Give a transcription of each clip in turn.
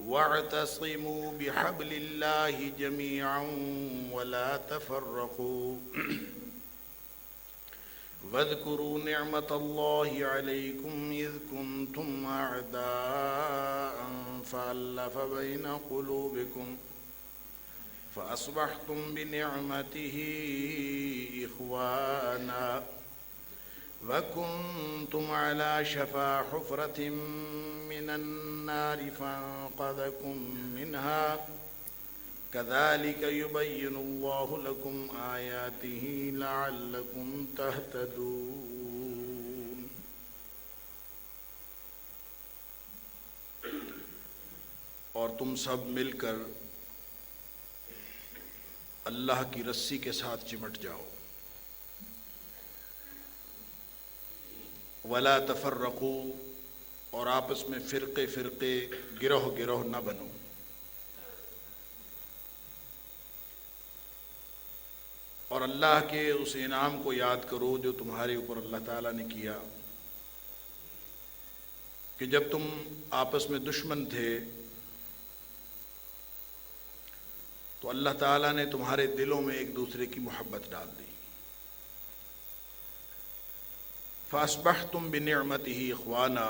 واعتصموا بحبل الله جميعا ولا تفرقوا واذكروا نعمة الله عليكم إذ كنتم أعداء فألف بين قلوبكم فأصبحتم بنعمته إخوانا وكنتم على شفا حفرة من النار فانقذكم منها كذلك يبين الله لكم آياته لعلكم تهتدون۔ اور تم سب مل کر اللہ کی رسی کے ساتھ چمٹ جاؤ۔ ولا تفرقوا، اور آپس میں فرقے فرقے گروہ گروہ نہ بنو۔ اور اللہ کے اس انعام کو یاد کرو جو تمہارے اوپر اللہ تعالیٰ نے کیا کہ جب تم آپس میں دشمن تھے تو اللہ تعالیٰ نے تمہارے دلوں میں ایک دوسرے کی محبت ڈال دی۔ فَأَصْبَحْتُمْ بِنِعْمَتِهِ إِخْوَانًا،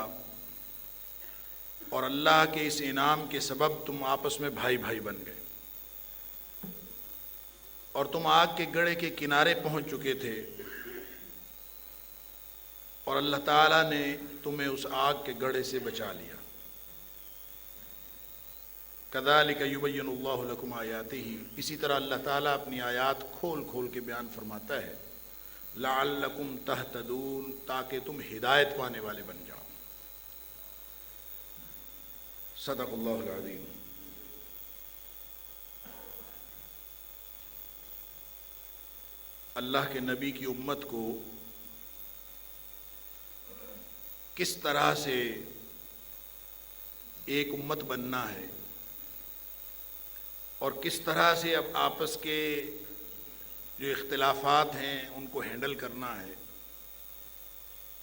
اور اللہ کے اس انعام کے سبب تم آپس میں بھائی بھائی بن گئے، اور تم آگ کے گڑھے کے کنارے پہنچ چکے تھے اور اللہ تعالیٰ نے تمہیں اس آگ کے گڑھے سے بچا لیا۔ كَذَلِكَ يُبَيِّنُ اللَّهُ لَكُمْ آيَاتِهِ، اسی طرح اللہ تعالیٰ اپنی آیات کھول کھول کے بیان فرماتا ہے، لَعَلَّكُمْ تَهْتَدُونَ، تاکہ تم ہدایت پانے والے بن جاؤ۔ صدق اللہ العظیم۔ اللہ کے نبی کی امت کو کس طرح سے ایک امت بننا ہے اور کس طرح سے اب آپس کے جو اختلافات ہیں ان کو ہینڈل کرنا ہے،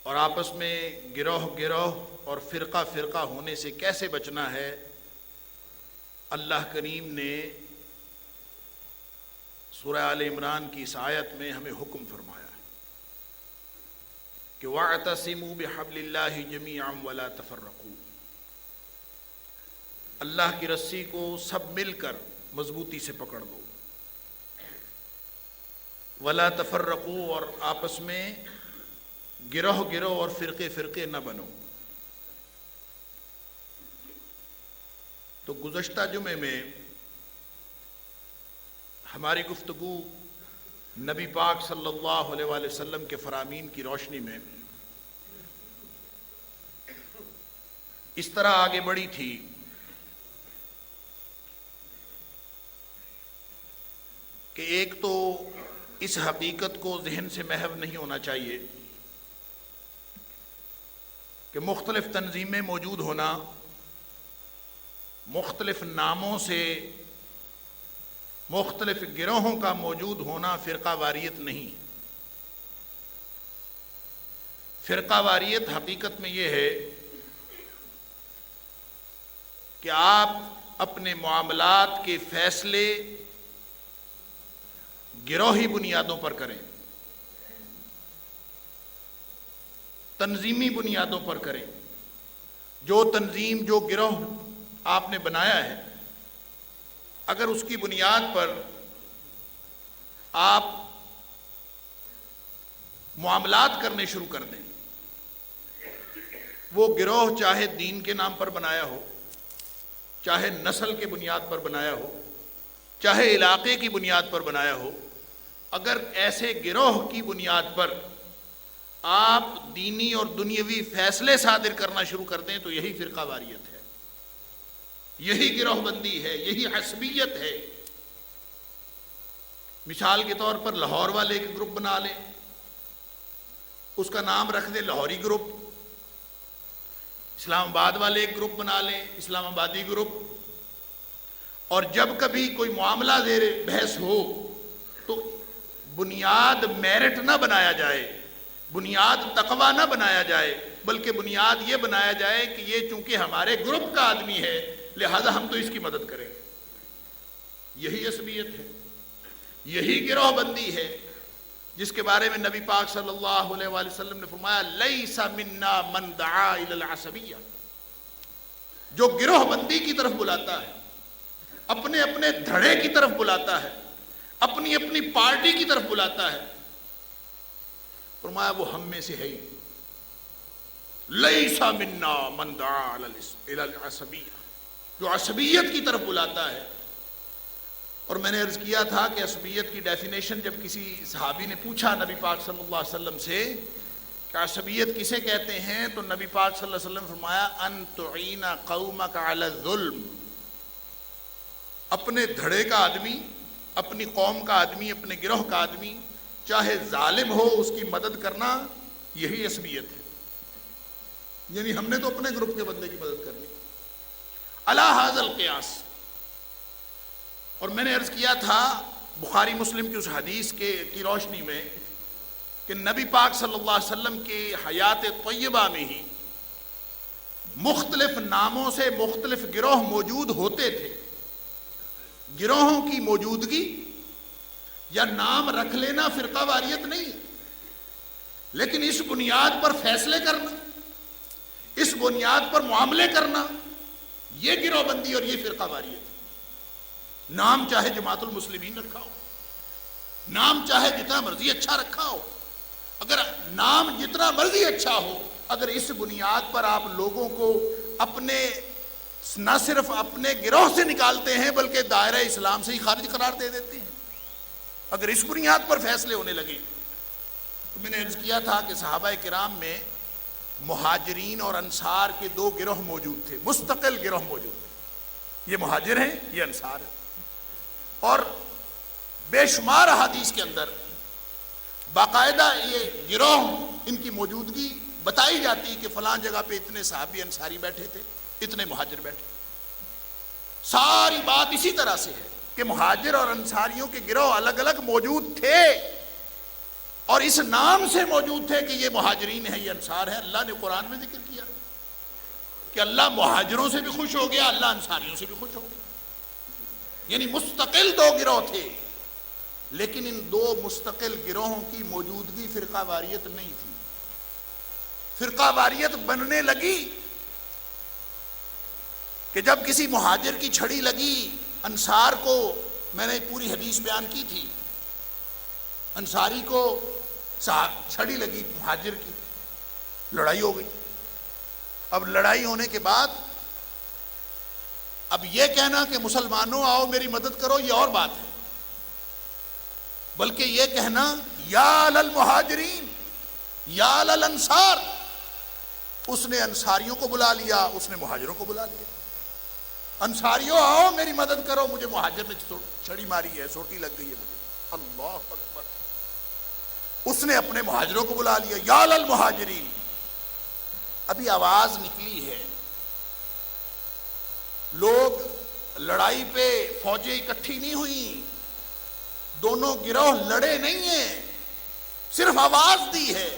اور آپس میں گروہ گروہ اور فرقہ فرقہ ہونے سے کیسے بچنا ہے، اللہ کریم نے سورہ آل عمران کی اس آیت میں ہمیں حکم فرمایا ہے کہ وَاعْتَصِمُوا بِحَبْلِ اللَّهِ جَمِيعًا وَلَا تَفَرَّقُوا، اللہ کی رسی کو سب مل کر مضبوطی سے پکڑ لو، وَلَا تَفَرَّقُوا، اور آپس میں گروہ گروہ اور فرقے فرقے نہ بنو۔ تو گزشتہ جمعے میں ہماری گفتگو نبی پاک صلی اللہ علیہ وآلہ وسلم کے فرامین کی روشنی میں اس طرح آگے بڑھی تھی کہ ایک تو اس حقیقت کو ذہن سے محو نہیں ہونا چاہیے کہ مختلف تنظیمیں موجود ہونا، مختلف ناموں سے مختلف گروہوں کا موجود ہونا فرقہ واریت نہیں۔ فرقہ واریت حقیقت میں یہ ہے کہ آپ اپنے معاملات کے فیصلے گروہی بنیادوں پر کریں، تنظیمی بنیادوں پر کریں۔ جو تنظیم، جو گروہ آپ نے بنایا ہے، اگر اس کی بنیاد پر آپ معاملات کرنے شروع کر دیں، وہ گروہ چاہے دین کے نام پر بنایا ہو، چاہے نسل کے بنیاد پر بنایا ہو، چاہے علاقے کی بنیاد پر بنایا ہو، اگر ایسے گروہ کی بنیاد پر آپ دینی اور دنیاوی فیصلے صادر کرنا شروع کر دیں تو یہی فرقہ واریت ہے، یہی گروہ بندی ہے، یہی حسبیت ہے۔ مثال کے طور پر لاہور والے ایک گروپ بنا لیں، اس کا نام رکھ دیں لاہوری گروپ، اسلام آباد والے ایک گروپ بنا لیں اسلام آبادی گروپ، اور جب کبھی کوئی معاملہ زیر بحث ہو تو بنیاد میرٹ نہ بنایا جائے، بنیاد تقوی نہ بنایا جائے، بلکہ بنیاد یہ بنایا جائے کہ یہ چونکہ ہمارے گروپ کا آدمی ہے لہذا ہم تو اس کی مدد کریں گے. یہی عصبیت ہے، یہی گروہ بندی ہے جس کے بارے میں نبی پاک صلی اللہ علیہ وآلہ وسلم نے فرمایا لیس منا من دعا الی العصبیہ. جو گروہ بندی کی طرف بلاتا ہے، اپنے اپنے دھڑے کی طرف بلاتا ہے، اپنی اپنی پارٹی کی طرف بلاتا ہے، فرمایا وہ ہم میں سے ہے ہی. لیس منا من دعا الی العصبیہ، جو عصبیت کی طرف بلاتا ہے. اور میں نے عرض کیا تھا کہ عصبیت کی ڈیفینیشن جب کسی صحابی نے پوچھا نبی پاک صلی اللہ علیہ وسلم سے کہ عصبیت کسے کہتے ہیں، تو نبی پاک صلی اللہ علیہ وسلم نے فرمایا ان تعین قومک علی الظلم. اپنے دھڑے کا آدمی، اپنی قوم کا آدمی، اپنے گروہ کا آدمی چاہے ظالم ہو اس کی مدد کرنا، یہی عصبیت ہے. یعنی ہم نے تو اپنے گروپ کے بندے کی مدد کرنی. علی ھذا القیاس. اور میں نے عرض کیا تھا بخاری مسلم کی اس حدیث کی روشنی میں کہ نبی پاک صلی اللہ علیہ وسلم کے حیات طیبہ میں ہی مختلف ناموں سے مختلف گروہ موجود ہوتے تھے. گروہوں کی موجودگی یا نام رکھ لینا فرقہ واریت نہیں، لیکن اس بنیاد پر فیصلے کرنا، اس بنیاد پر معاملے کرنا، یہ گروہ بندی اور یہ فرقہ واریت. نام چاہے جماعت المسلمین رکھا ہو، نام چاہے جتنا مرضی اچھا رکھا ہو، اگر نام جتنا مرضی اچھا ہو، اگر اس بنیاد پر آپ لوگوں کو اپنے نہ صرف اپنے گروہ سے نکالتے ہیں بلکہ دائرہ اسلام سے ہی خارج قرار دے دیتے ہیں، اگر اس بنیاد پر فیصلے ہونے لگے. تو میں نے عرض کیا تھا کہ صحابہ کرام میں مہاجرین اور انصار کے دو گروہ موجود تھے، مستقل گروہ موجود تھے. یہ مہاجر ہیں، یہ انصار ہیں. اور بے شمار حدیث کے اندر باقاعدہ یہ گروہ ان کی موجودگی بتائی جاتی کہ فلاں جگہ پہ اتنے صحابی انصاری بیٹھے تھے، اتنے مہاجر بیٹھے. ساری بات اسی طرح سے ہے کہ مہاجر اور انصاریوں کے گروہ الگ الگ موجود تھے اور اس نام سے موجود تھے کہ یہ مہاجرین ہیں، یہ انصار ہیں. اللہ نے قرآن میں ذکر کیا کہ اللہ مہاجروں سے بھی خوش ہو گیا، اللہ انصاریوں سے بھی خوش ہو گیا. یعنی مستقل دو گروہ تھے، لیکن ان دو مستقل گروہوں کی موجودگی فرقہ واریت نہیں تھی. فرقہ واریت بننے لگی کہ جب کسی مہاجر کی چھڑی لگی انصار کو. میں نے پوری حدیث بیان کی تھی، انصاری کو چھڑی لگی مہاجر کی، لڑائی ہو گئی. اب لڑائی ہونے کے بعد اب یہ کہنا کہ مسلمانوں آؤ میری مدد کرو یہ اور بات ہے، بلکہ یہ کہنا یا للمہاجرین یا للانصار. اس نے انصاریوں کو بلا لیا، اس نے مہاجروں کو بلا لیا. انصاریوں آؤ میری مدد کرو، مجھے مہاجر نے چھڑی ماری ہے، سوٹی لگ گئی ہے مجھے. اللہ اکبر. اس نے اپنے مہاجروں کو بلا لیا یا للمہاجرین. ابھی آواز نکلی ہے، لوگ لڑائی پہ فوجیں اکٹھی نہیں ہوئی، دونوں گروہ لڑے نہیں ہیں، صرف آواز دی ہے.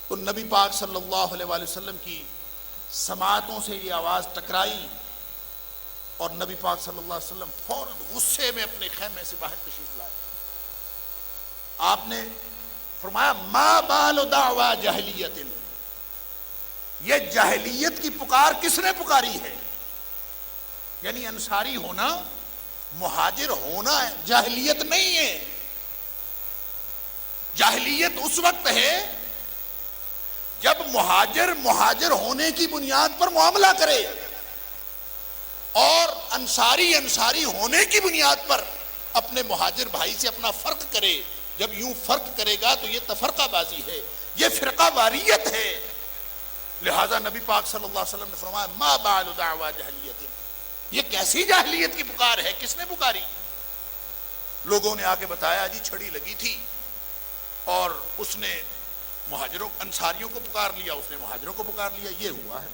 تو نبی پاک صلی اللہ علیہ وآلہ وسلم کی سماعتوں سے یہ آواز ٹکرائی اور نبی پاک صلی اللہ علیہ وسلم فوراً غصے میں اپنے خیمے سے باہر تشریف لائے. آپ نے فرمایا ما بال دعوی جاہلیت. یہ جاہلیت کی پکار کس نے پکاری ہے؟ یعنی انصاری ہونا، مہاجر ہونا جاہلیت نہیں ہے. جاہلیت اس وقت ہے جب مہاجر ہونے کی بنیاد پر معاملہ کرے اور انصاری ہونے کی بنیاد پر اپنے مہاجر بھائی سے اپنا فرق کرے. جب یوں فرق کرے گا تو یہ تفرقہ بازی ہے، یہ فرقہ واریت ہے. لہذا نبی پاک صلی اللہ علیہ وسلم نے فرمایا ما بال دعوی جاہلیت. یہ کیسی جاہلیت کی پکار ہے؟ کس نے پکاری؟ لوگوں نے آ کے بتایا جی چھڑی لگی تھی اور اس نے انصاریوں کو پکار لیا، اس نے مہاجروں کو پکار لیا، یہ ہوا ہے.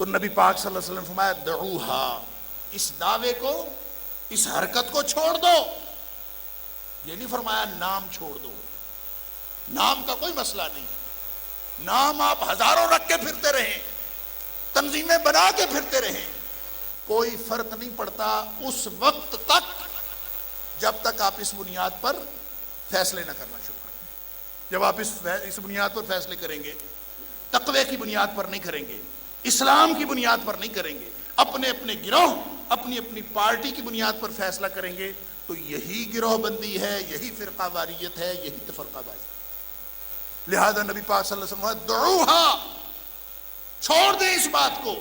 تو نبی پاک صلی اللہ علیہ وسلم فرمایا دعوہا، اس دعوے کو، اس حرکت کو چھوڑ دو. یہ نہیں فرمایا نام چھوڑ دو، نام کا کوئی مسئلہ نہیں، نام آپ ہزاروں رکھ کے پھرتے رہیں تنظیمیں بنا کے پھرتے رہیں، کوئی فرق نہیں پڑتا اس وقت تک جب تک آپ اس بنیاد پر فیصلے نہ کرنا شروع کریں۔ جب آپ اس بنیاد پر فیصلے کریں گے، تقوی کی بنیاد پر نہیں کریں گے، اسلام کی بنیاد پر نہیں کریں گے، اپنے اپنے گروہ، اپنی اپنی پارٹی کی بنیاد پر فیصلہ کریں گے، تو یہی گروہ بندی ہے، یہی فرقہ واریت ہے، یہی تفرقہ بازی۔ لہذا نبی پاک صلی اللہ علیہ وسلم دعوہا، چھوڑ دیں اس بات کو،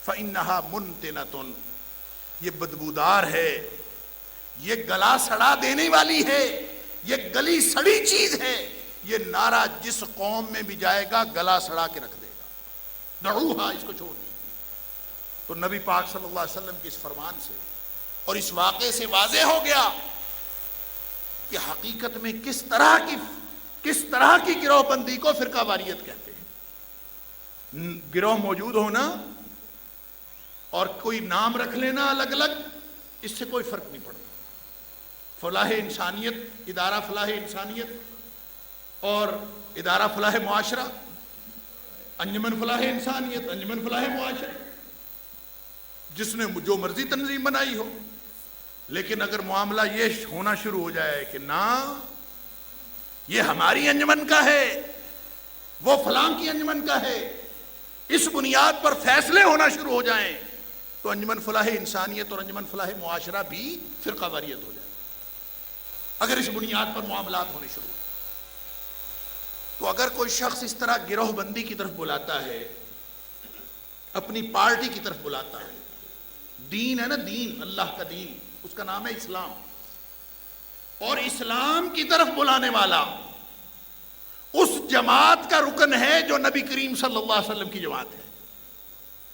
فَإِنَّهَا مُنْتِنَةٌ، یہ بدبودار ہے، یہ گلا سڑا دینے والی ہے، یہ گلی سڑی چیز ہے، یہ نعرہ جس قوم میں بھی جائے گا گلا سڑا کے رکھ دے گا، دعوہا، اس کو چھوڑ دیں۔ تو نبی پاک صلی اللہ علیہ وسلم کے اس فرمان سے اور اس واقعے سے واضح ہو گیا کہ حقیقت میں کس طرح کی گروہ بندی کو فرقہ واریت کہتے ہیں۔ گروہ موجود ہونا اور کوئی نام رکھ لینا الگ الگ، اس سے کوئی فرق نہیں پڑتا۔ فلاح انسانیت، ادارہ فلاح انسانیت اور ادارہ فلاح معاشرہ، انجمن فلاح انسانیت، انجمن فلاح معاشرہ، جس نے جو مرضی تنظیم بنائی ہو، لیکن اگر معاملہ یہ ہونا شروع ہو جائے کہ نہ یہ ہماری انجمن کا ہے، وہ فلاں کی انجمن کا ہے، اس بنیاد پر فیصلے ہونا شروع ہو جائیں، تو انجمن فلاح انسانیت اور انجمن فلاح معاشرہ بھی فرقہ واریت ہو جائے۔ اگر اس بنیاد پر معاملات ہونے شروع ہو، تو اگر کوئی شخص اس طرح گروہ بندی کی طرف بلاتا ہے، اپنی پارٹی کی طرف بلاتا ہے، دین ہے نا، دین، اللہ کا دین، اس کا نام ہے اسلام، اور اسلام کی طرف بلانے والا اس جماعت کا رکن ہے جو نبی کریم صلی اللہ علیہ وسلم کی جماعت ہے،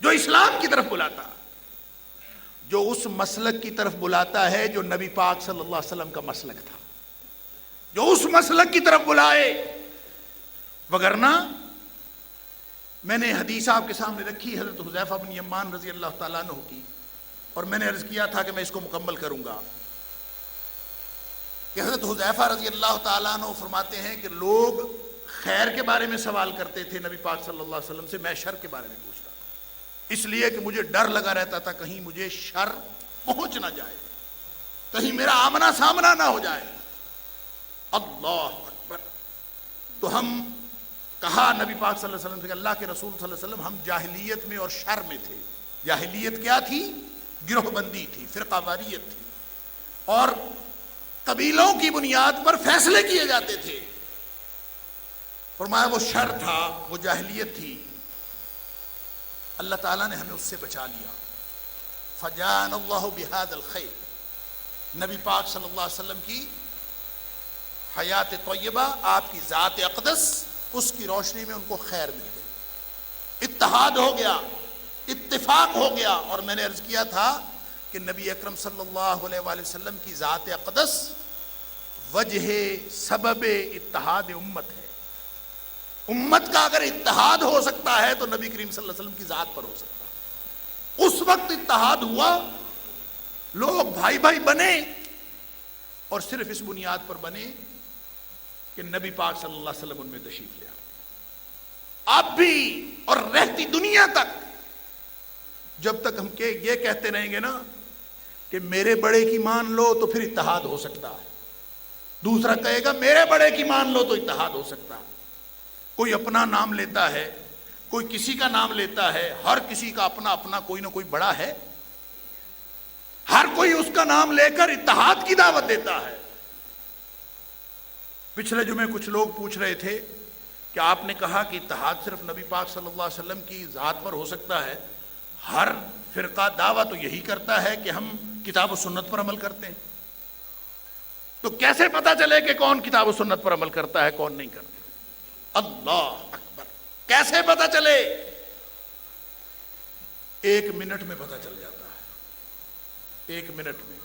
جو اسلام کی طرف بلاتا، جو اس مسلک کی طرف بلاتا ہے جو نبی پاک صلی اللہ علیہ وسلم کا مسلک تھا، جو اس مسلک کی طرف بلائے۔ وگرنہ میں نے حدیث آپ کے سامنے رکھی حضرت حذیفہ بن یمان رضی اللہ تعالیٰ عنہ کی، اور میں نے عرض کیا تھا کہ میں اس کو مکمل کروں گا، کہ حضرت حذیفہ رضی اللہ تعالیٰ عنہ فرماتے ہیں کہ لوگ خیر کے بارے میں سوال کرتے تھے نبی پاک صلی اللہ علیہ وسلم سے، میں شر کے بارے میں پوچھتا تھا، اس لیے کہ مجھے ڈر لگا رہتا تھا کہیں مجھے شر پہنچ نہ جائے، کہیں میرا آمنا سامنا نہ ہو جائے۔ اللہ اکبر۔ تو ہم کہا نبی پاک صلی اللہ علیہ وسلم سے کہ اللہ کے رسول صلی اللہ علیہ وسلم، ہم جاہلیت میں اور شر میں تھے۔ جاہلیت کیا تھی؟ گروہ بندی تھی، فرقہ واریت تھی، اور قبیلوں کی بنیاد پر فیصلے کیے جاتے تھے۔ فرمایا وہ شر تھا، وہ جاہلیت تھی، اللہ تعالیٰ نے ہمیں اس سے بچا لیا۔ فجاءنا اللہ بہذا الخیر، نبی پاک صلی اللہ علیہ وسلم کی حیات طیبہ، آپ کی ذات اقدس، اس کی روشنی میں ان کو خیر مل گئی، اتحاد ہو گیا، اتفاق ہو گیا۔ اور میں نے عرض کیا تھا کہ نبی اکرم صلی اللہ علیہ وآلہ وسلم کی ذات اقدس وجہ سبب اتحاد امت ہے۔ امت کا اگر اتحاد ہو سکتا ہے تو نبی کریم صلی اللہ علیہ وسلم کی ذات پر ہو سکتا ہے۔ اس وقت اتحاد ہوا، لوگ بھائی بھائی بنے، اور صرف اس بنیاد پر بنے کہ نبی پاک صلی اللہ علیہ وسلم ان میں تشریف لیا۔ اب بھی اور رہتی دنیا تک جب تک ہم یہ کہتے رہیں گے نا کہ میرے بڑے کی مان لو تو پھر اتحاد ہو سکتا ہے، دوسرا کہے گا میرے بڑے کی مان لو تو اتحاد ہو سکتا ہے، کوئی اپنا نام لیتا ہے، کوئی کسی کا نام لیتا ہے، ہر کسی کا اپنا اپنا کوئی نہ کوئی بڑا ہے، ہر کوئی اس کا نام لے کر اتحاد کی دعوت دیتا ہے۔ پچھلے جمعے کچھ لوگ پوچھ رہے تھے کہ آپ نے کہا کہ اتحاد صرف نبی پاک صلی اللہ علیہ وسلم کی ذات پر ہو سکتا ہے، ہر فرقہ دعویٰ تو یہی کرتا ہے کہ ہم کتاب و سنت پر عمل کرتے ہیں، تو کیسے پتا چلے کہ کون کتاب و سنت پر عمل کرتا ہے کون نہیں کرتا؟ اللہ اکبر، کیسے پتا چلے؟ 1 منٹ میں پتا چل جاتا ہے، 1 منٹ میں۔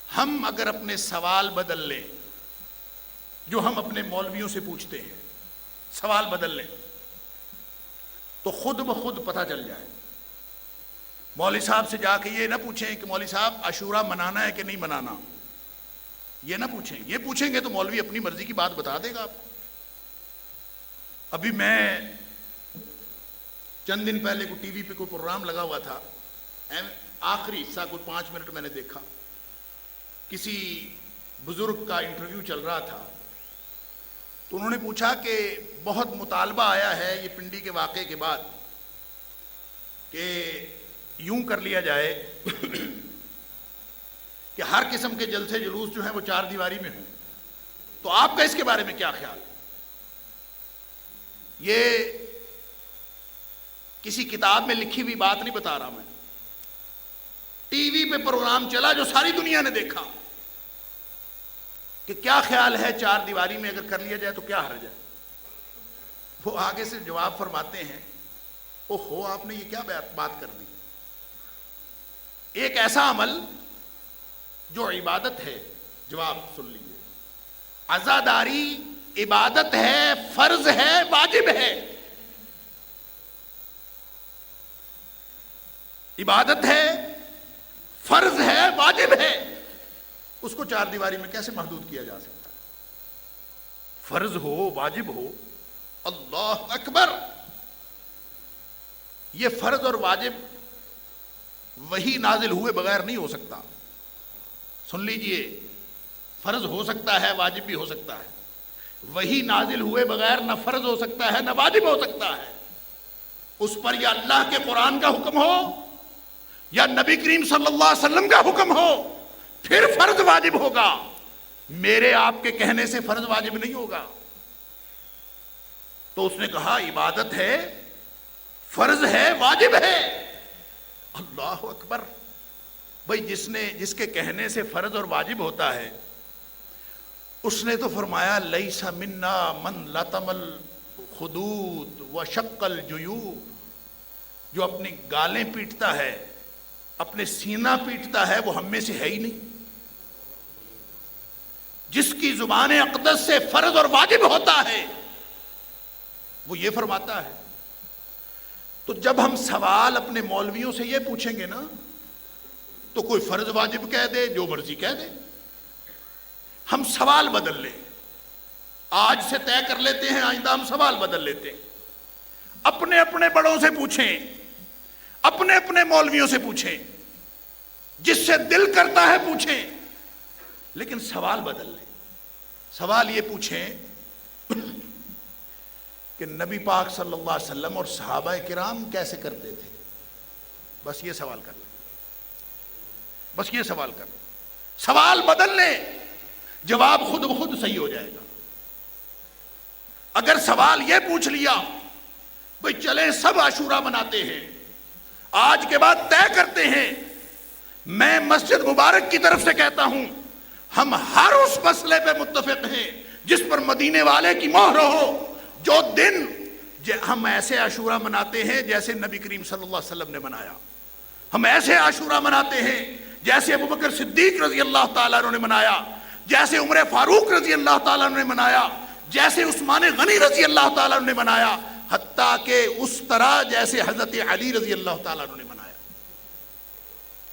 ہم اگر اپنے سوال بدل لیں، جو ہم اپنے مولویوں سے پوچھتے ہیں، سوال بدل لیں تو خود بخود پتا چل جائے۔ مولوی صاحب سے جا کے یہ نہ پوچھیں کہ مولوی صاحب عاشورہ منانا ہے کہ نہیں منانا، یہ نہ پوچھیں، یہ پوچھیں گے تو مولوی اپنی مرضی کی بات بتا دے گا آپ کو۔ ابھی میں چند دن پہلے کوئی ٹی وی پہ کوئی پروگرام لگا ہوا تھا، آخری حصہ کوئی 5 منٹ میں نے دیکھا، کسی بزرگ کا انٹرویو چل رہا تھا، تو انہوں نے پوچھا کہ بہت مطالبہ آیا ہے یہ پنڈی کے واقعے کے بعد کہ یوں کر لیا جائے کہ ہر قسم کے جلسے جلوس جو ہیں وہ 4 دیواری میں ہوں، تو آپ کا اس کے بارے میں کیا خیال ہے؟ یہ کسی کتاب میں لکھی ہوئی بات نہیں بتا رہا میں، ٹی وی پہ پروگرام چلا جو ساری دنیا نے دیکھا کہ کیا خیال ہے 4 دیواری میں اگر کر لیا جائے تو کیا حرج ہے؟ وہ آگے سے جواب فرماتے ہیں، اوہو آپ نے یہ کیا بات کر دی، ایک ایسا عمل جو عبادت ہے، جواب سن لیجیے، عزاداری عبادت ہے، فرض ہے، واجب ہے، عبادت ہے، فرض ہے، واجب ہے، اس کو 4 دیواری میں کیسے محدود کیا جا سکتا ہے؟ فرض ہو، واجب ہو، اللہ اکبر، یہ فرض اور واجب وہی نازل ہوئے بغیر نہیں ہو سکتا، سن لیجئے، فرض ہو سکتا ہے، واجب بھی ہو سکتا ہے، وہی نازل ہوئے بغیر نہ فرض ہو سکتا ہے نہ واجب ہو سکتا ہے، اس پر یا اللہ کے قرآن کا حکم ہو یا نبی کریم صلی اللہ علیہ وسلم کا حکم ہو، پھر فرض واجب ہوگا، میرے آپ کے کہنے سے فرض واجب نہیں ہوگا۔ تو اس نے کہا عبادت ہے، فرض ہے، واجب ہے، اللہ اکبر، بھئی جس کے کہنے سے فرض اور واجب ہوتا ہے، اس نے تو فرمایا لیس منا من لطم الخدود وشق الجیوب، جو اپنی گالیں پیٹتا ہے، اپنے سینہ پیٹتا ہے، وہ ہم میں سے ہے ہی نہیں۔ جس کی زبان اقدس سے فرض اور واجب ہوتا ہے وہ یہ فرماتا ہے۔ تو جب ہم سوال اپنے مولویوں سے یہ پوچھیں گے نا تو کوئی فرض واجب کہہ دے، جو مرضی کہہ دے، ہم سوال بدل لیں، آج سے طے کر لیتے ہیں، آئندہ ہم سوال بدل لیتے ہیں، اپنے اپنے بڑوں سے پوچھیں، اپنے اپنے مولویوں سے پوچھیں، جس سے دل کرتا ہے پوچھیں، لیکن سوال بدل لیں۔ سوال یہ پوچھیں کہ نبی پاک صلی اللہ علیہ وسلم اور صحابہ کرام کیسے کرتے تھے، بس یہ سوال کر لیں، بس یہ سوال کر لیں، سوال بدل لیں، جواب خود بخود صحیح ہو جائے گا۔ اگر سوال یہ پوچھ لیا بھئی چلیں سب عاشورہ مناتے ہیں، آج کے بعد طے کرتے ہیں، میں مسجد مبارک کی طرف سے کہتا ہوں ہم ہر اس مسئلے پہ متفق ہیں جس پر مدینے والے کی مہر ہو، جو دن ہم ایسے عاشورہ مناتے ہیں جیسے نبی کریم صلی اللہ علیہ وسلم نے منایا، ہم ایسے عاشورہ مناتے ہیں جیسے ابوبکر صدیق رضی اللہ تعالیٰ عنہ نے منایا، جیسے عمر فاروق رضی اللہ تعالیٰ عنہ نے منایا، جیسے عثمان غنی رضی اللہ تعالیٰ عنہ نے منایا، حتیٰ کہ اس طرح جیسے حضرت علی رضی اللہ تعالیٰ عنہ نے منایا۔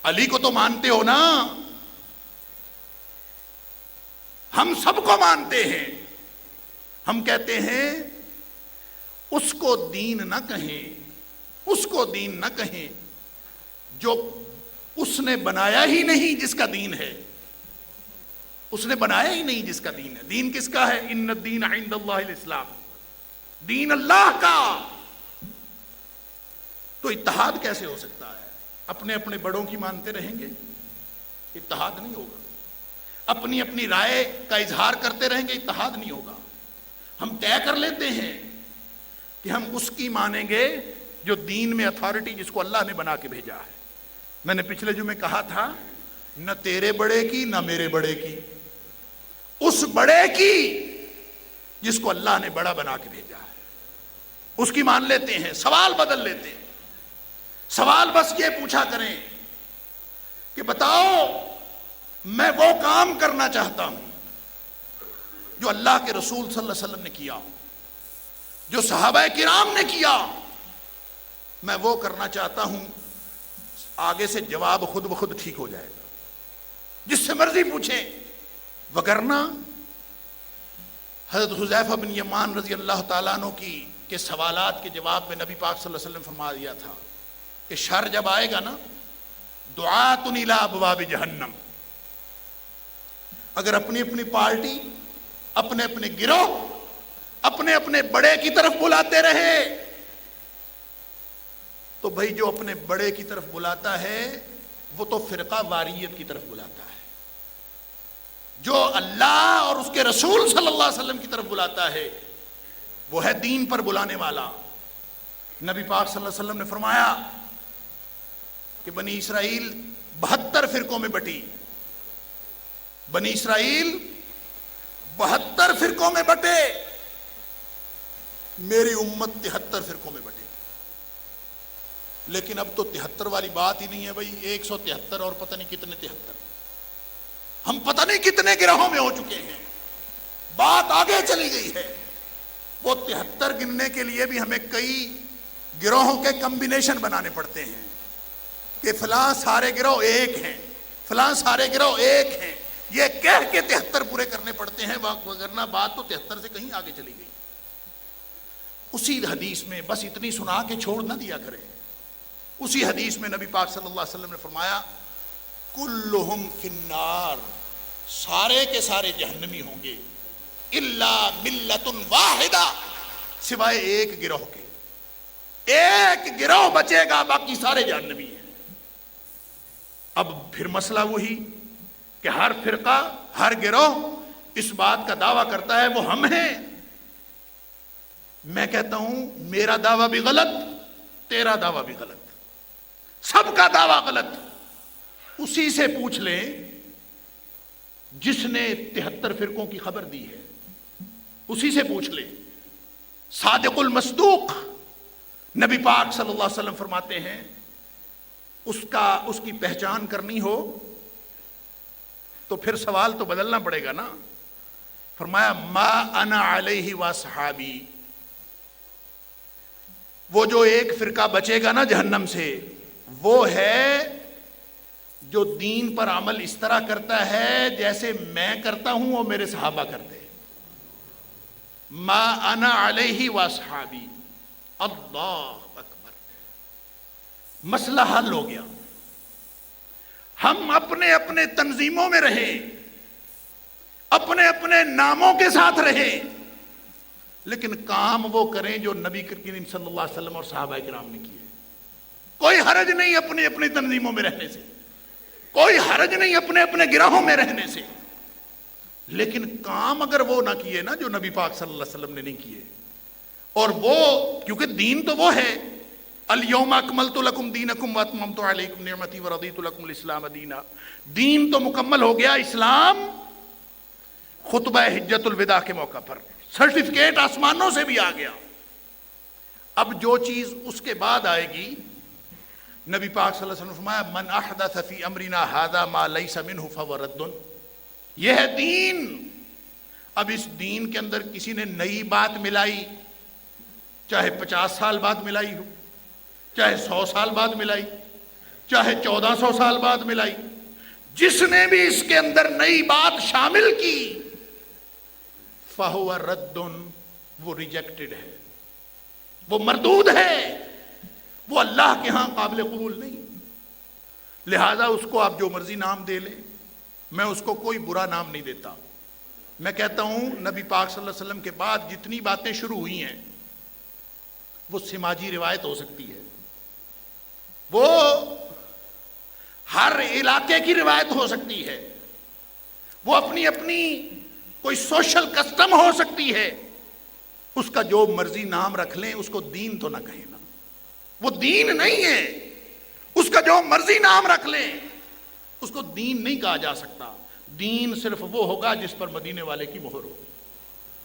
علی کو تو مانتے ہو نا، ہم سب کو مانتے ہیں، ہم کہتے ہیں اس کو دین نہ کہیں، اس کو دین نہ کہیں جو اس نے بنایا ہی نہیں جس کا دین ہے، اس نے بنایا ہی نہیں جس کا دین ہے۔ دین کس کا ہے؟ ان الدین عند اللہ الاسلام، دین اللہ کا۔ تو اتحاد کیسے ہو سکتا ہے؟ اپنے اپنے بڑوں کی مانتے رہیں گے، اتحاد نہیں ہوگا۔ اپنی اپنی رائے کا اظہار کرتے رہیں گے، اتحاد نہیں ہوگا۔ ہم طے کر لیتے ہیں کہ ہم اس کی مانیں گے جو دین میں اتھارٹی، جس کو اللہ نے بنا کے بھیجا ہے۔ میں نے پچھلے جمعے کہا تھا، نہ تیرے بڑے کی نہ میرے بڑے کی، اس بڑے کی جس کو اللہ نے بڑا بنا کے بھیجا ہے، اس کی مان لیتے ہیں، سوال بدل لیتے ہیں۔ سوال بس یہ پوچھا کریں کہ بتاؤ میں وہ کام کرنا چاہتا ہوں جو اللہ کے رسول صلی اللہ علیہ وسلم نے کیا، جو صحابہ کرام نے کیا، میں وہ کرنا چاہتا ہوں، آگے سے جواب خود بخود ٹھیک ہو جائے گا، جس سے مرضی پوچھیں۔ وگرنہ حضرت حذیفہ بن یمان رضی اللہ تعالیٰ عنہ کی کے سوالات کے جواب میں نبی پاک صلی اللہ علیہ وسلم فرما دیا تھا کہ شر جب آئے گا نا، دعات الی ابواب جہنم، اگر اپنی اپنی پارٹی، اپنے اپنے گروہ، اپنے اپنے بڑے کی طرف بلاتے رہے، تو بھائی جو اپنے بڑے کی طرف بلاتا ہے وہ تو فرقہ واریت کی طرف بلاتا ہے، جو اللہ اور اس کے رسول صلی اللہ علیہ وسلم کی طرف بلاتا ہے وہ ہے دین پر بلانے والا۔ نبی پاک صلی اللہ علیہ وسلم نے فرمایا کہ بنی اسرائیل 72 فرقوں میں بٹی، بنی اسرائیل 72 فرقوں میں بٹے، میری امت 73 فرقوں میں بٹے۔ لیکن اب تو 73 والی بات ہی نہیں ہے بھائی، 173 اور پتہ نہیں کتنے 73، ہم پتہ نہیں کتنے گروہوں میں ہو چکے ہیں، بات آگے چلی گئی ہے۔ وہ 73 گننے کے لیے بھی ہمیں کئی گروہوں کے کمبینیشن بنانے پڑتے ہیں کہ فلاں سارے گروہ ایک ہیں، فلاں سارے گروہ ایک ہیں، یہ کہہ کے 73 پورے کرنے پڑتے ہیں، وگرنہ بات تو 73 سے کہیں آگے چلی گئی۔ اسی حدیث میں بس اتنی سنا کے چھوڑ نہ دیا کریں، اسی حدیث میں نبی پاک صلی اللہ علیہ وسلم نے فرمایا کلہم فی النار، سارے کے سارے جہنمی ہوں گے، الا ملت واحدہ، سوائے ایک گروہ کے، ایک گروہ بچے گا، باقی سارے جہنمی ہیں۔ اب پھر مسئلہ وہی کہ ہر فرقہ، ہر گروہ اس بات کا دعویٰ کرتا ہے وہ ہم ہیں۔ میں کہتا ہوں میرا دعویٰ بھی غلط، تیرا دعویٰ بھی غلط، سب کا دعویٰ غلط۔ اسی سے پوچھ لیں جس نے 73 فرقوں کی خبر دی ہے، اسی سے پوچھ لیں۔ صادق المصدوق نبی پاک صلی اللہ علیہ وسلم فرماتے ہیں اس کی پہچان کرنی ہو تو پھر سوال تو بدلنا پڑے گا نا۔ فرمایا ما انا علیہ و صحابی، وہ جو ایک فرقہ بچے گا نا جہنم سے، وہ ہے جو دین پر عمل اس طرح کرتا ہے جیسے میں کرتا ہوں اور میرے صحابہ کرتے ہیں۔ ما انا علیہ و صحابی، اللہ اکبر، مسئلہ حل ہو گیا۔ ہم اپنے اپنے تنظیموں میں رہیں، اپنے اپنے ناموں کے ساتھ رہیں، لیکن کام وہ کریں جو نبی کریم صلی اللہ علیہ وسلم اور صحابہ کرام نے کیے۔ کوئی حرج نہیں اپنی اپنی تنظیموں میں رہنے سے، کوئی حرج نہیں اپنے اپنے گروہوں میں رہنے سے، لیکن کام اگر وہ نہ کیے نا جو نبی پاک صلی اللہ علیہ وسلم نے نہیں کیے، اور وہ کیونکہ دین تو وہ ہے، الیوم اکملت لکم دینکم واتممت علیکم نعمتی ورضیت لکم الاسلام دینا، دین تو مکمل ہو گیا، اسلام خطبہ حجت الوداع کے موقع پر سرٹیفکیٹ آسمانوں سے بھی آ گیا۔ اب جو چیز اس کے بعد آئے گی، نبی پاک صلی اللہ علیہ وسلم فرمایا من احدث فی امرنا ھذا ما لیس منہ فہو رد، یہ ہے دین۔ اب اس دین کے اندر کسی نے نئی بات ملائی، چاہے 50 سال بعد ملائی ہو، چاہے 100 سال بعد ملائی، چاہے 1400 سال بعد ملائی، جس نے بھی اس کے اندر نئی بات شامل کی فہو رد، وہ ریجیکٹڈ ہے، وہ مردود ہے، وہ اللہ کے ہاں قابل قبول نہیں۔ لہذا اس کو آپ جو مرضی نام دے لیں، میں اس کو کوئی برا نام نہیں دیتا۔ میں کہتا ہوں نبی پاک صلی اللہ علیہ وسلم کے بعد جتنی باتیں شروع ہوئی ہیں وہ سماجی روایت ہو سکتی ہے، وہ ہر علاقے کی روایت ہو سکتی ہے، وہ اپنی اپنی کوئی سوشل کسٹم ہو سکتی ہے، اس کا جو مرضی نام رکھ لیں، اس کو دین تو نہ کہیں نا، وہ دین نہیں ہے۔ اس کا جو مرضی نام رکھ لیں، اس کو دین نہیں کہا جا سکتا۔ دین صرف وہ ہوگا جس پر مدینے والے کی مہر ہو،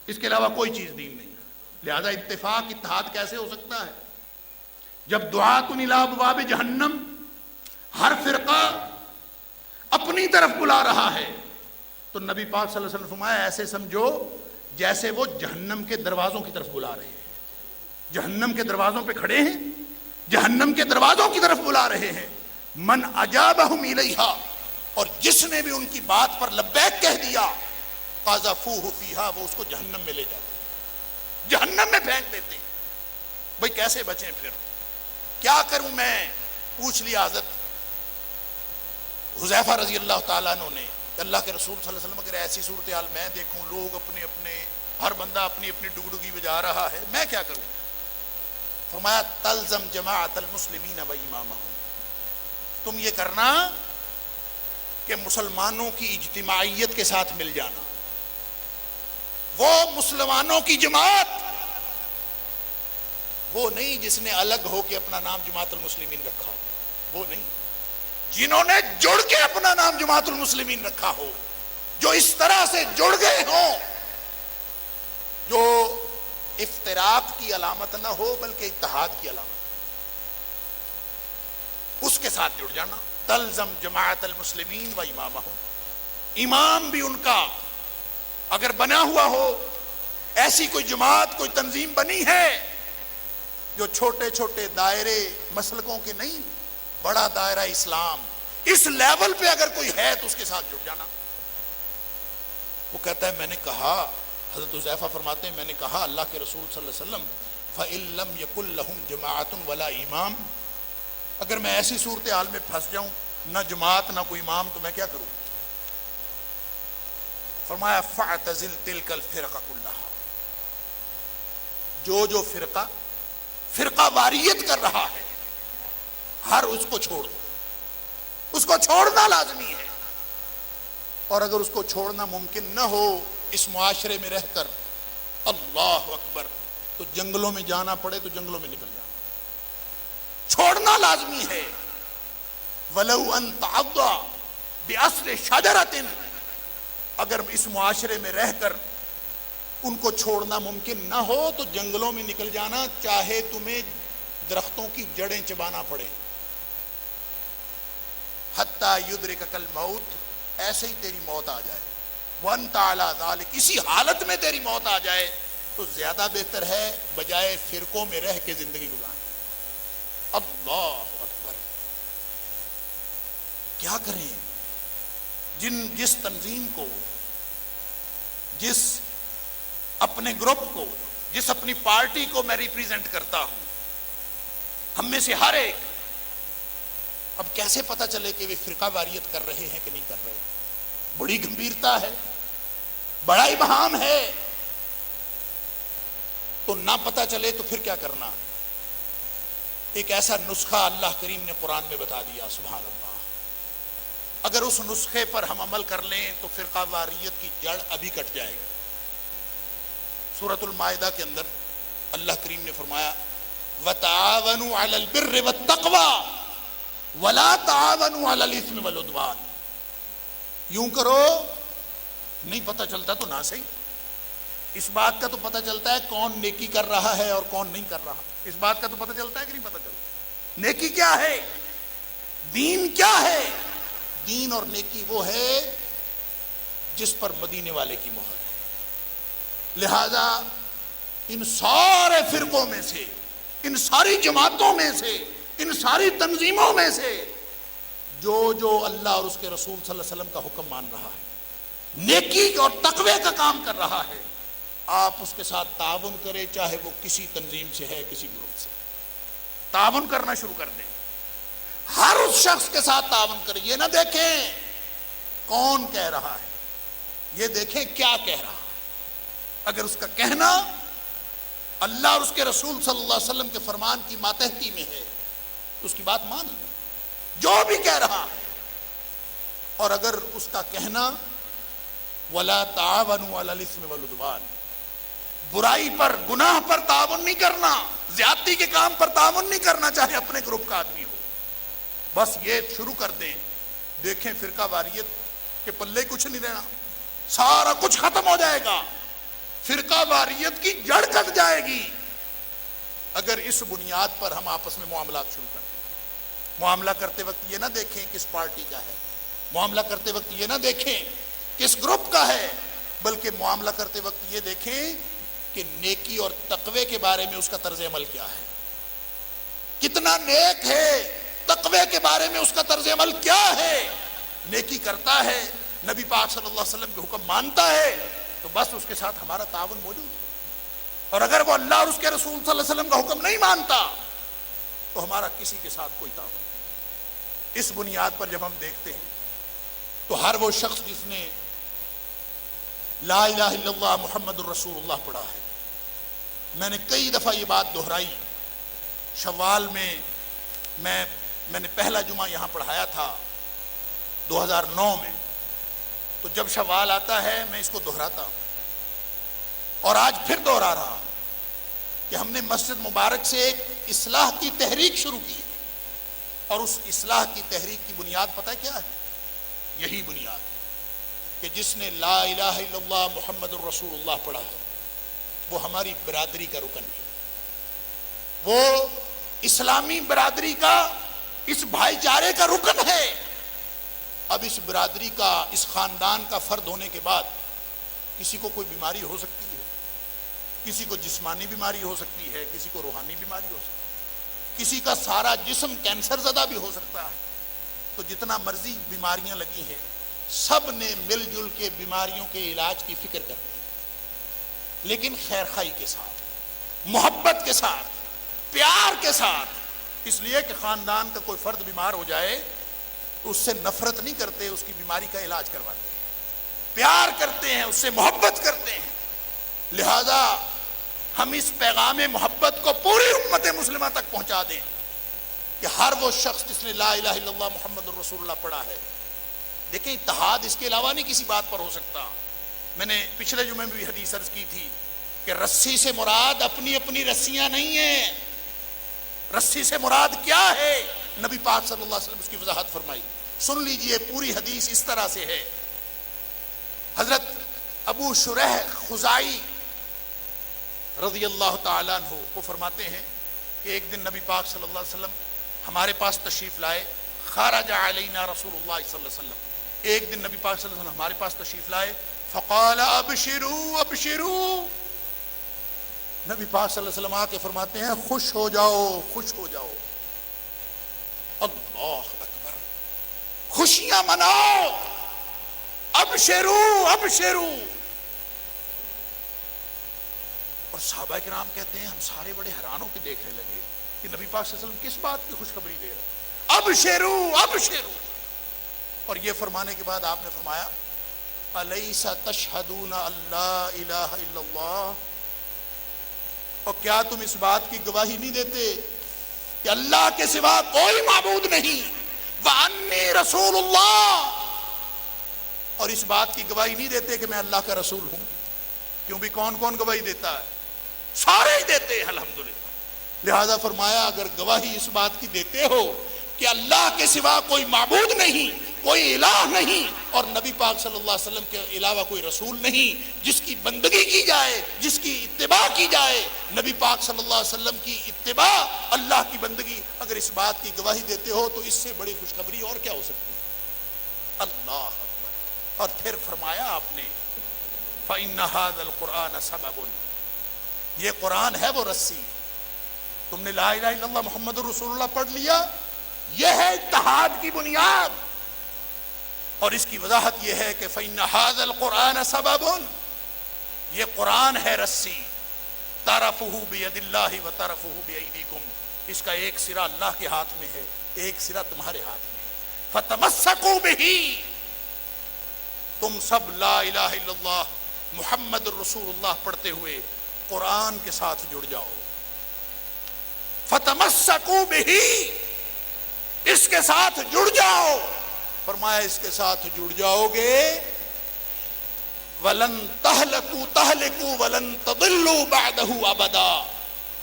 اس کے علاوہ کوئی چیز دین نہیں۔ لہذا اتفاق اتحاد کیسے ہو سکتا ہے جب دعات الی ابواب جہنم ہر فرقہ اپنی طرف بلا رہا ہے؟ تو نبی پاک صلی اللہ علیہ وسلم نے فرمایا ایسے سمجھو جیسے وہ جہنم کے دروازوں کی طرف بلا رہے ہیں، جہنم کے دروازوں پہ کھڑے ہیں، جہنم کے دروازوں کی طرف بلا رہے ہیں۔ من اجابہم الیہا، اور جس نے بھی ان کی بات پر لبیک کہہ دیا، قذفوہ فیہا، وہ اس کو جہنم میں لے جاتے ہیں، جہنم میں پھینک دیتے ہیں۔ بھئی کیسے بچیں پھر؟ کیا کروں میں؟ پوچھ لیا حضرت حذیفہ رضی اللہ تعالیٰ عنہ نے، اللہ کے رسول صلی اللہ علیہ وسلم اگر ایسی صورتحال میں دیکھوں، لوگ اپنے اپنے، ہر بندہ اپنی اپنی ڈگڈگی بجا رہا ہے، میں کیا کروں؟ فرمایا تلزم جماعت المسلمین و امامہم، تم یہ کرنا کہ مسلمانوں کی اجتماعیت کے ساتھ مل جانا، وہ مسلمانوں کی جماعت، وہ نہیں جس نے الگ ہو کے اپنا نام جماعت المسلمین رکھا ہو، وہ نہیں، جنہوں نے جڑ کے اپنا نام جماعت المسلمین رکھا ہو، جو اس طرح سے جڑ گئے ہوں جو افتراق کی علامت نہ ہو بلکہ اتحاد کی علامت، اس کے ساتھ جڑ جانا۔ تلزم جماعت المسلمین و امامہم، امام بھی ان کا اگر بنا ہوا ہو، ایسی کوئی جماعت کوئی تنظیم بنی ہے جو چھوٹے چھوٹے دائرے مسلکوں کے نہیں، بڑا دائرہ اسلام، اس لیول پہ اگر کوئی ہے تو اس کے ساتھ جڑ جانا۔ وہ کہتا ہے میں نے کہا، حضرت حذیفہ فرماتے ہیں میں نے کہا اللہ کے رسول صلی اللہ علیہ وسلم فَإِن لَمْ يَكُنْ لَهُمْ جَمَاعَةٌ وَلَا امام، اگر میں ایسی صورتحال میں پھنس جاؤں، نہ جماعت نہ کوئی امام، تو میں کیا کروں؟ فرمایا فَاعْتَزِلْ تِلْكَ الْفِرْقَ كُلَّهَا، جو فرقہ واریت کر رہا ہے ہر اس کو چھوڑ دو، اس کو چھوڑنا لازمی ہے، اور اگر اس کو چھوڑنا ممکن نہ ہو اس معاشرے میں رہ کر، اللہ اکبر، تو جنگلوں میں جانا پڑے تو جنگلوں میں نکل جانا، چھوڑنا لازمی ہے۔ وَلَوْ أَن تَعَضَّ بِأَصْلِ شَجَرَةٍ، اگر اس معاشرے میں رہ کر ان کو چھوڑنا ممکن نہ ہو تو جنگلوں میں نکل جانا، چاہے تمہیں درختوں کی جڑیں چبانا پڑے، حَتَّى يُدْرِكَكَ الْمَوْتِ، ایسے ہی تیری موت آ جائے، وَأَنْتَ عَلَى ذَلِكَ، اسی حالت میں تیری موت آ جائے تو زیادہ بہتر ہے بجائے فرقوں میں رہ کے زندگی گزارنے۔ اللہ اکبر، کیا کریں؟ جس تنظیم کو، جس اپنے گروپ کو، جس اپنی پارٹی کو میں ریپریزنٹ کرتا ہوں، ہم میں سے ہر ایک، اب کیسے پتہ چلے کہ وہ فرقہ واریت کر رہے ہیں کہ نہیں کر رہے؟ بڑی گمبھیرتا ہے، بڑا ابہام ہے، تو نہ پتہ چلے تو پھر کیا کرنا؟ ایک ایسا نسخہ اللہ کریم نے قرآن میں بتا دیا، سبحان اللہ، اگر اس نسخے پر ہم عمل کر لیں تو فرقہ واریت کی جڑ ابھی کٹ جائے گی۔ سورۃ المائدہ کے اندر اللہ کریم نے فرمایا وَتَعَاوَنُوا عَلَى الْبِرِّ وَالتَّقْوَى وَلَا تَعَاوَنُوا عَلَى الْإِثْمِ وَالْعُدْوَانِ، یوں کرو، نہیں پتہ چلتا تو نہ صحیح، اس بات کا تو پتہ چلتا ہے کون نیکی کر رہا ہے اور کون نہیں کر رہا، اس بات کا تو پتہ چلتا ہے کہ نہیں پتہ چلتا؟ نیکی کیا ہے؟ دین کیا ہے؟ دین اور نیکی وہ ہے جس پر مدینے والے کی مہر ہے۔ لہذا ان سارے فرقوں میں سے، ان ساری جماعتوں میں سے، ان ساری تنظیموں میں سے جو اللہ اور اس کے رسول صلی اللہ علیہ وسلم کا حکم مان رہا ہے، نیکی اور تقوی کا کام کر رہا ہے، آپ اس کے ساتھ تعاون کریں، چاہے وہ کسی تنظیم سے ہے، کسی گروپ سے، تعاون کرنا شروع کر دیں، ہر اس شخص کے ساتھ تعاون کریں، یہ نہ دیکھیں کون کہہ رہا ہے، یہ دیکھیں کیا کہہ رہا ہے، اگر اس کا کہنا اللہ اور اس کے رسول صلی اللہ علیہ وسلم کے فرمان کی ماتحتی میں ہے تو اس کی بات مان لیں، جو بھی کہہ رہا ہے، اور اگر اس کا کہنا وَلَا تَعَاوَنُوا عَلَى الْإِثْمِ وَالْعُدْوَانِ، برائی پر، گناہ پر تعاون نہیں کرنا، زیادتی کے کام پر تعاون نہیں کرنا، چاہے اپنے گروپ کا آدمی ہو، بس یہ شروع کر دیں، دیکھیں فرقہ واریت کے پلے کچھ نہیں رہنا، سارا کچھ ختم ہو جائے گا، فرقہ واریت کی جڑ کٹ جائے گی اگر اس بنیاد پر ہم آپس میں معاملات شروع کر دیں۔ معاملہ کرتے وقت یہ نہ دیکھیں کس پارٹی کا ہے، معاملہ کرتے وقت یہ نہ دیکھیں کس گروپ کا ہے، بلکہ معاملہ کرتے وقت یہ دیکھیں کہ نیکی اور تقوی کے بارے میں اس کا طرز عمل کیا ہے، کتنا نیک ہے، تقوی کے بارے میں اس کا طرز عمل کیا ہے، نیکی کرتا ہے، نبی پاک صلی اللہ علیہ وسلم کے حکم مانتا ہے، تو بس اس کے ساتھ ہمارا تعاون موجود ہے، اور اگر وہ اللہ اور اس کے رسول صلی اللہ علیہ وسلم کا حکم نہیں مانتا تو ہمارا کسی کے ساتھ کوئی تعاون نہیں۔ اس بنیاد پر جب ہم دیکھتے ہیں تو ہر وہ شخص جس نے لا الہ الا اللہ محمد الرسول اللہ پڑھا ہے، میں نے کئی دفعہ یہ بات دہرائی، شوال میں میں نے پہلا جمعہ یہاں پڑھایا تھا 2009 میں، تو جب شوال آتا ہے میں اس کو دہراتا ہوں، اور آج پھر دہرا رہا ہوں کہ ہم نے مسجد مبارک سے ایک اصلاح کی تحریک شروع کی ہے، اور اس اصلاح کی تحریک کی بنیاد پتہ کیا ہے؟ یہی بنیاد ہے کہ جس نے لا الہ الا اللہ محمد الرسول اللہ پڑھا ہے وہ ہماری برادری کا رکن ہے، وہ اسلامی برادری کا، اس بھائی چارے کا رکن ہے۔ اب اس برادری کا، اس خاندان کا فرد ہونے کے بعد کسی کو کوئی بیماری ہو سکتی ہے، کسی کو جسمانی بیماری ہو سکتی ہے، کسی کو روحانی بیماری ہو سکتی ہے، کسی کا سارا جسم کینسر زدہ بھی ہو سکتا ہے۔ تو جتنا مرضی بیماریاں لگی ہیں سب نے مل جل کے بیماریوں کے علاج کی فکر کرنی ہے، لیکن خیر خواہی کے ساتھ، محبت کے ساتھ، پیار کے ساتھ۔ اس لیے کہ خاندان کا کوئی فرد بیمار ہو جائے تو اس سے نفرت نہیں کرتے، اس کی بیماری کا علاج کرواتے ہیں، پیار کرتے ہیں، اس سے محبت کرتے ہیں۔ لہذا ہم اس پیغام محبت کو پوری امت مسلمہ تک پہنچا دیں کہ ہر وہ شخص جس نے لا الہ الا اللہ محمد الرسول اللہ پڑھا ہے، دیکھیں اتحاد اس کے علاوہ نہیں کسی بات پر ہو سکتا۔ میں نے پچھلے جمعے میں بھی حدیث عرض کی تھی کہ رسی سے مراد اپنی اپنی رسیاں نہیں ہیں، رسی سے مراد کیا ہے؟ نبی پاک صلی اللہ علیہ وسلم اس کی وضاحت فرمائی، سن لیجئے۔ پوری حدیث اس طرح سے ہے، حضرت ابو شریح خزائی رضی اللہ تعالیٰ عنہ وہ فرماتے ہیں کہ ایک دن نبی پاک صلی اللہ علیہ وسلم ہمارے پاس تشریف لائے، خرج علینا رسول اللہ صلی اللہ علیہ وسلم، ایک دن نبی پاک صلی اللہ علیہ وسلم ہمارے پاس تشریف لائے، فقال ابشروا ابشروا، نبی پاک صلی اللہ علیہ وسلم آ کے فرماتے ہیں خوش ہو جاؤ، خوش ہو جاؤ۔ اللہ اکبر، خوشیاں مناؤ، ابشروا ابشروا۔ اور صحابہ کرام کہتے ہیں ہم سارے بڑے حیران ہو کے دیکھنے لگے کہ نبی پاک صلی اللہ علیہ وسلم کس بات کی خوشخبری دے رہے، ابشروا ابشروا۔ اور یہ فرمانے کے بعد آپ نے فرمایا الیس تشہدون اللہ الہ الا اللہ، اور کیا تم اس بات کی گواہی نہیں دیتے کہ اللہ کے سوا کوئی معبود نہیں، وانی رسول اللہ، اور اس بات کی گواہی نہیں دیتے کہ میں اللہ کا رسول ہوں؟ کیوں بھی کون کون گواہی دیتا ہے؟ سارے ہی دیتے ہیں الحمدللہ۔ لہذا فرمایا اگر گواہی اس بات کی دیتے ہو کہ اللہ کے سوا کوئی معبود نہیں، کوئی الہ نہیں، اور نبی پاک صلی اللہ علیہ وسلم کے علاوہ کوئی رسول نہیں جس کی بندگی کی جائے، جس کی اتباع کی جائے، نبی پاک صلی اللہ علیہ وسلم کی اتباع، اللہ کی بندگی، اگر اس بات کی گواہی دیتے ہو تو اس سے بڑی خوشخبری اور کیا ہو سکتی ہے؟ اللہ اکبر۔ اور پھر فرمایا آپ نے فَإِنَّ هَذَا الْقُرْآنَ سَبَبٌ، یہ قرآن ہے وہ رسی، تم نے لا الہ الا اللہ محمد الرسول اللہ پڑھ لیا، یہ ہے اتحاد کی بنیاد۔ اور اس کی وضاحت یہ ہے کہ فَإِنَّ هَذَا الْقُرْآنَ سَبَبٌ، یہ قرآن ہے رسی، طَرَفُهُ بِيَدِ اللَّهِ وَطَرَفُهُ بِأَيْدِيكُمْ، اس کا ایک سرا اللہ کے ہاتھ میں ہے، ایک سرا تمہارے ہاتھ میں ہے، فَتَمَسَّكُوا بِهِ، تم سب لا الہ الا اللہ محمد الرسول اللہ پڑھتے ہوئے قرآن کے ساتھ جڑ جاؤ، فَتَمَسَّكُوا بِهِ، اس کے ساتھ جڑ جاؤ۔ فرمایا اس کے ساتھ جڑ جاؤ گے وَلَن تَهْلَكُوا تَهْلِكُوا وَلَن تَضِلُّوا بَعْدَهُ أَبَدًا،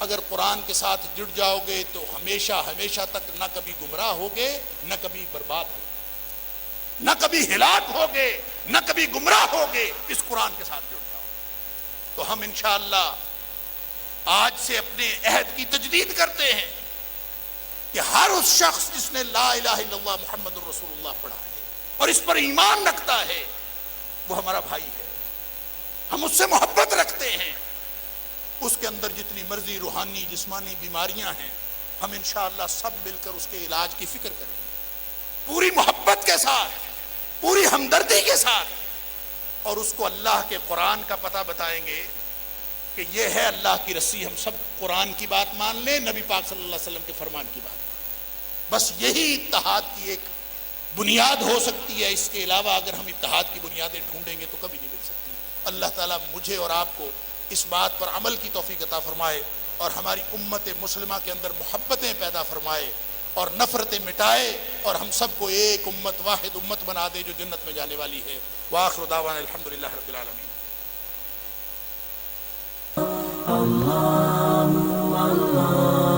اگر قرآن کے ساتھ جڑ جاؤ گے تو ہمیشہ ہمیشہ تک نہ کبھی گمراہ ہوگے، نہ کبھی برباد ہوگے، نہ کبھی ہلاک ہوگے، نہ کبھی گمراہ ہوگے، اس قرآن کے ساتھ جڑ جاؤ۔ تو ہم انشاءاللہ آج سے اپنے عہد کی تجدید کرتے ہیں کہ ہر اس شخص جس نے لا الہ الا اللہ محمد الرسول اللہ پڑھا ہے اور اس پر ایمان رکھتا ہے وہ ہمارا بھائی ہے، ہم اس سے محبت رکھتے ہیں، اس کے اندر جتنی مرضی روحانی جسمانی بیماریاں ہیں ہم انشاءاللہ سب مل کر اس کے علاج کی فکر کریں گے، پوری محبت کے ساتھ، پوری ہمدردی کے ساتھ، اور اس کو اللہ کے قرآن کا پتہ بتائیں گے کہ یہ ہے اللہ کی رسی، ہم سب قرآن کی بات مان لیں، نبی پاک صلی اللہ علیہ وسلم کے فرمان کی بات، بس یہی اتحاد کی ایک بنیاد ہو سکتی ہے۔ اس کے علاوہ اگر ہم اتحاد کی بنیادیں ڈھونڈیں گے تو کبھی نہیں مل سکتی۔ اللہ تعالیٰ مجھے اور آپ کو اس بات پر عمل کی توفیق عطا فرمائے، اور ہماری امت مسلمہ کے اندر محبتیں پیدا فرمائے اور نفرتیں مٹائے، اور ہم سب کو ایک امت، واحد امت بنا دے جو جنت میں جانے والی ہے۔ وآخر دعوانا الحمدللہ رب العالمین۔ اللہ اللہ